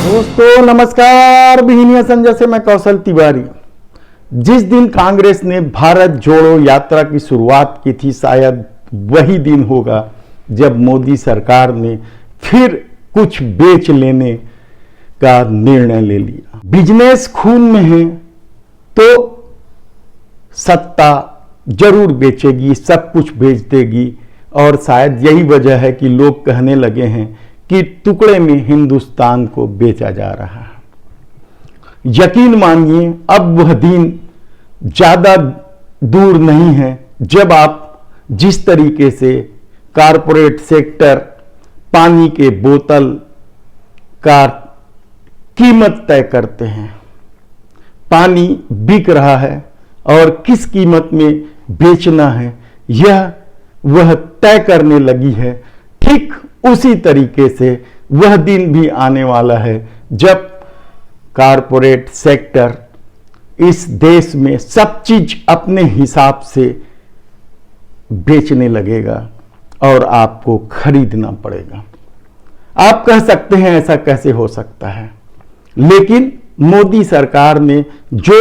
दोस्तों नमस्कार, बिहिनिया संजय से मैं कौशल तिवारी। जिस दिन कांग्रेस ने भारत जोड़ो यात्रा की शुरुआत की थी, शायद वही दिन होगा जब मोदी सरकार ने फिर कुछ बेच लेने का निर्णय ले लिया। बिजनेस खून में है तो सत्ता जरूर बेचेगी, सब कुछ बेच देगी। और शायद यही वजह है कि लोग कहने लगे हैं कि टुकड़े में हिंदुस्तान को बेचा जा रहा है। यकीन मानिए, अब वह दिन ज्यादा दूर नहीं है जब आप जिस तरीके से कारपोरेट सेक्टर पानी के बोतल का कीमत तय करते हैं, पानी बिक रहा है और किस कीमत में बेचना है यह वह तय करने लगी है। ठीक उसी तरीके से वह दिन भी आने वाला है जब कारपोरेट सेक्टर इस देश में सब चीज अपने हिसाब से बेचने लगेगा और आपको खरीदना पड़ेगा। आप कह सकते हैं ऐसा कैसे हो सकता है, लेकिन मोदी सरकार ने जो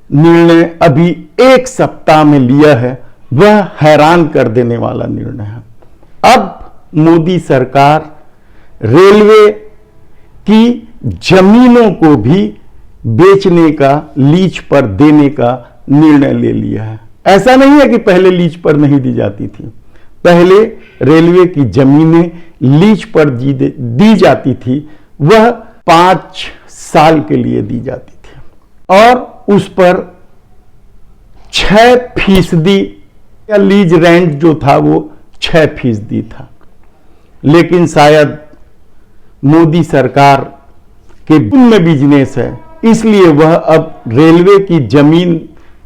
निर्णय अभी एक सप्ताह में लिया है वह हैरान कर देने वाला निर्णय है। अब मोदी सरकार रेलवे की जमीनों को भी बेचने का, लीज पर देने का निर्णय ले लिया है। ऐसा नहीं है कि पहले लीज पर नहीं दी जाती थी, पहले रेलवे की जमीनें लीज पर दी जाती थी, वह 5 साल के लिए दी जाती थी और उस पर 6% या लीज रेंट जो था वो 6% था। लेकिन शायद मोदी सरकार के में बिजनेस है, इसलिए वह अब रेलवे की जमीन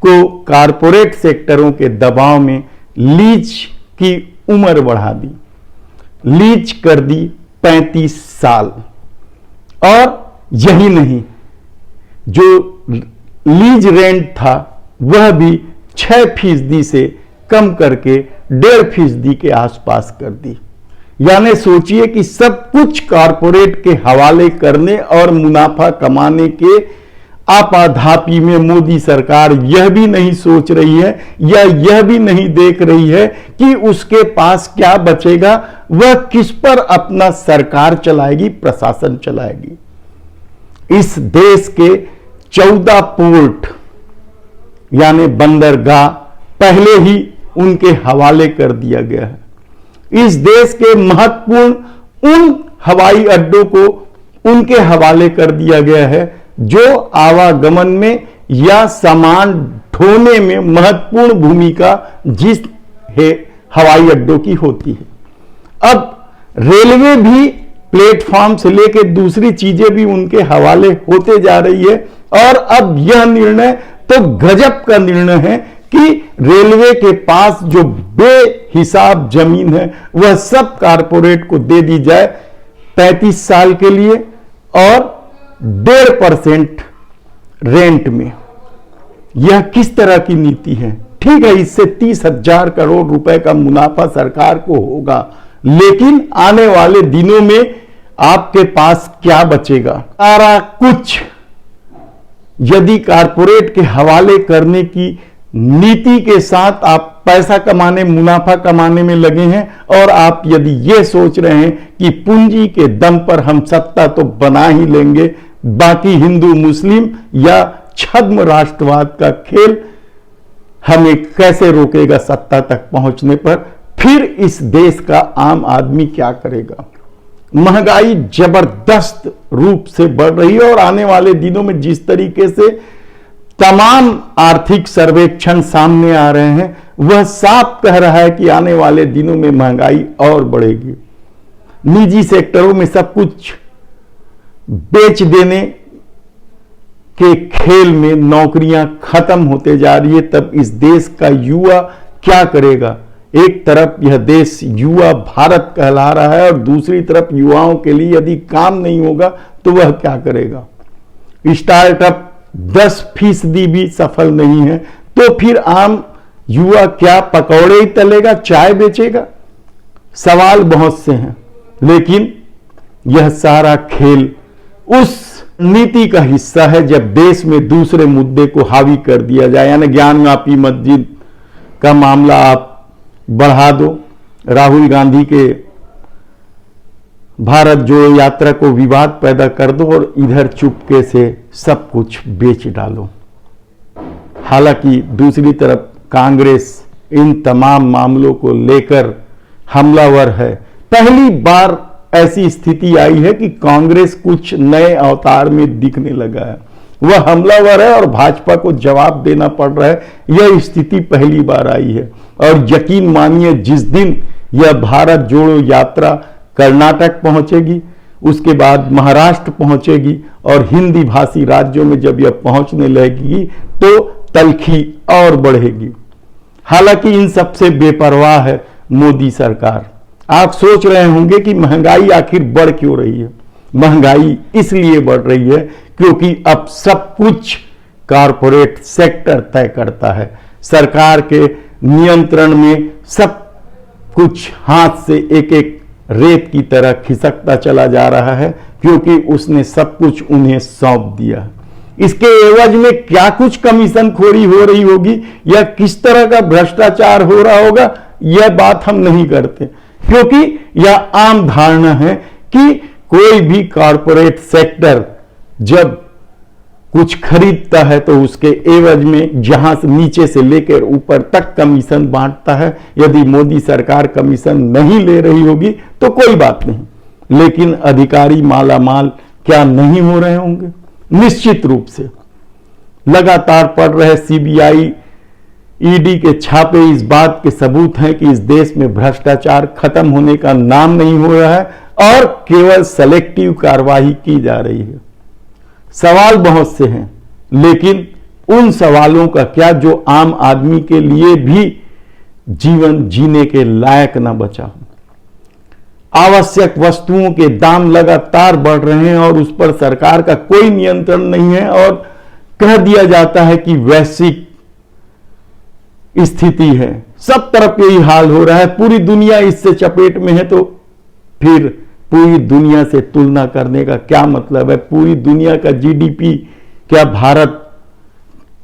को कारपोरेट सेक्टरों के दबाव में लीज की उम्र बढ़ा दी, लीज कर दी 35 साल। और यही नहीं, जो लीज रेंट था वह भी 6% से कम करके 1.5% के आसपास कर दी। यानी सोचिए कि सब कुछ कारपोरेट के हवाले करने और मुनाफा कमाने के आपाधापी में मोदी सरकार यह भी नहीं सोच रही है या यह भी नहीं देख रही है कि उसके पास क्या बचेगा, वह किस पर अपना सरकार चलाएगी, प्रशासन चलाएगी। इस देश के 14 पोर्ट यानी बंदरगाह पहले ही उनके हवाले कर दिया गया है। इस देश के महत्वपूर्ण उन हवाई अड्डों को उनके हवाले कर दिया गया है जो आवागमन में या सामान ढोने में महत्वपूर्ण भूमिका जिस हवाई अड्डों की होती है। अब रेलवे भी प्लेटफॉर्म से लेकर दूसरी चीजें भी उनके हवाले होते जा रही है। और अब यह निर्णय तो गजब का निर्णय है कि रेलवे के पास जो बेहिसाब जमीन है वह सब कारपोरेट को दे दी जाए 35 साल के लिए और 1.5% रेंट में। यह किस तरह की नीति है? ठीक है, इससे 30,000 करोड़ रुपए का मुनाफा सरकार को होगा, लेकिन आने वाले दिनों में आपके पास क्या बचेगा? सारा कुछ यदि कारपोरेट के हवाले करने की नीति के साथ आप पैसा कमाने, मुनाफा कमाने में लगे हैं और आप यदि यह सोच रहे हैं कि पूंजी के दम पर हम सत्ता तो बना ही लेंगे, बाकी हिंदू मुस्लिम या छद्म राष्ट्रवाद का खेल हमें कैसे रोकेगा सत्ता तक पहुंचने पर, फिर इस देश का आम आदमी क्या करेगा? महंगाई जबरदस्त रूप से बढ़ रही है और आने वाले दिनों में जिस तरीके से तमाम आर्थिक सर्वेक्षण सामने आ रहे हैं वह साफ कह रहा है कि आने वाले दिनों में महंगाई और बढ़ेगी। निजी सेक्टरों में सब कुछ बेच देने के खेल में नौकरियां खत्म होते जा रही है, तब इस देश का युवा क्या करेगा? एक तरफ यह देश युवा भारत कहला रहा है और दूसरी तरफ युवाओं के लिए यदि काम नहीं होगा तो वह क्या करेगा? स्टार्टअप 10% भी सफल नहीं है तो फिर आम युवा क्या पकौड़े ही तलेगा, चाय बेचेगा? सवाल बहुत से हैं, लेकिन यह सारा खेल उस नीति का हिस्सा है जब देश में दूसरे मुद्दे को हावी कर दिया जाए, यानी ज्ञानवापी मस्जिद का मामला आप बढ़ा दो, राहुल गांधी के भारत जोड़ो यात्रा को विवाद पैदा कर दो और इधर चुपके से सब कुछ बेच डालो। हालांकि दूसरी तरफ कांग्रेस इन तमाम मामलों को लेकर हमलावर है। पहली बार ऐसी स्थिति आई है कि कांग्रेस कुछ नए अवतार में दिखने लगा है, वह हमलावर है और भाजपा को जवाब देना पड़ रहा है। यह स्थिति पहली बार आई है और यकीन मानिए जिस दिन यह भारत जोड़ो यात्रा कर्नाटक पहुंचेगी, उसके बाद महाराष्ट्र पहुंचेगी और हिंदी भाषी राज्यों में जब यह पहुंचने लगेगी तो तलखी और बढ़ेगी। हालांकि इन सबसे बेपरवाह है मोदी सरकार। आप सोच रहे होंगे कि महंगाई आखिर बढ़ क्यों रही है। महंगाई इसलिए बढ़ रही है क्योंकि अब सब कुछ कारपोरेट सेक्टर तय करता है। सरकार के नियंत्रण में सब कुछ हाथ से एक एक रेत की तरह खिसकता चला जा रहा है क्योंकि उसने सब कुछ उन्हें सौंप दिया। इसके एवज में क्या कुछ कमीशन खोरी हो रही होगी या किस तरह का भ्रष्टाचार हो रहा होगा, यह बात हम नहीं करते क्योंकि यह आम धारणा है कि कोई भी कॉरपोरेट सेक्टर जब कुछ खरीदता है तो उसके एवज में जहां से नीचे से लेकर ऊपर तक कमीशन बांटता है। यदि मोदी सरकार कमीशन नहीं ले रही होगी तो कोई बात नहीं, लेकिन अधिकारी मालामाल क्या नहीं हो रहे होंगे? निश्चित रूप से लगातार पड़ रहे सीबीआई ईडी के छापे इस बात के सबूत हैं कि इस देश में भ्रष्टाचार खत्म होने का नाम नहीं हो रहा है और केवल सेलेक्टिव कार्रवाई की जा रही है। सवाल बहुत से हैं, लेकिन उन सवालों का क्या जो आम आदमी के लिए भी जीवन जीने के लायक ना बचा हो। आवश्यक वस्तुओं के दाम लगातार बढ़ रहे हैं और उस पर सरकार का कोई नियंत्रण नहीं है और कह दिया जाता है कि वैश्विक स्थिति है, सब तरफ यही हाल हो रहा है, पूरी दुनिया इससे चपेट में है। तो फिर पूरी दुनिया से तुलना करने का क्या मतलब है? पूरी दुनिया का जीडीपी क्या भारत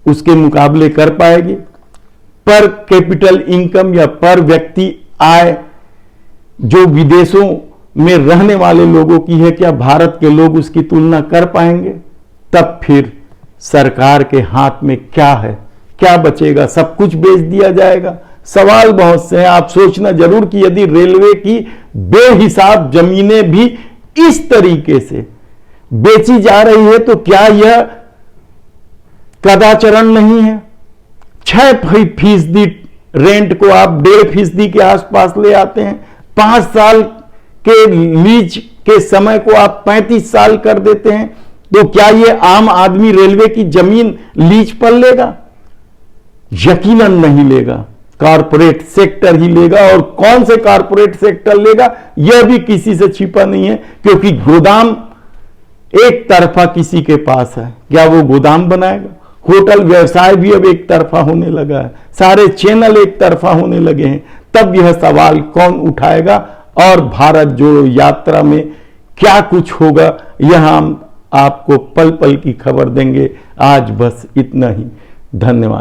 उसके मुकाबले कर पाएगी? पर कैपिटल इनकम या पर व्यक्ति आय जो विदेशों में रहने वाले लोगों की है, क्या भारत के लोग उसकी तुलना कर पाएंगे? तब फिर सरकार के हाथ में क्या है? क्या बचेगा? सब कुछ बेच दिया जाएगा। सवाल बहुत से हैं। आप सोचना जरूर कि यदि रेलवे की बेहिसाब जमीनें भी इस तरीके से बेची जा रही है तो क्या यह कदाचरण नहीं है? 6% रेंट को आप 1.5% के आसपास ले आते हैं। 5 साल के लीज के समय को आप 35 साल कर देते हैं। तो क्या यह आम आदमी रेलवे की जमीन लीज पर लेगा? यकीनन नहीं लेगा। कॉरपोरेट सेक्टर ही लेगा और कौन से कॉरपोरेट सेक्टर लेगा यह भी किसी से छिपा नहीं है क्योंकि गोदाम एक तरफा किसी के पास है। क्या वो गोदाम बनाएगा? होटल व्यवसाय भी अब एक तरफा होने लगा है, सारे चैनल एक तरफा होने लगे हैं। तब यह सवाल कौन उठाएगा और भारत जोड़ो यात्रा में क्या कुछ होगा, यह हम आपको पल पल की खबर देंगे। आज बस इतना ही। धन्यवाद।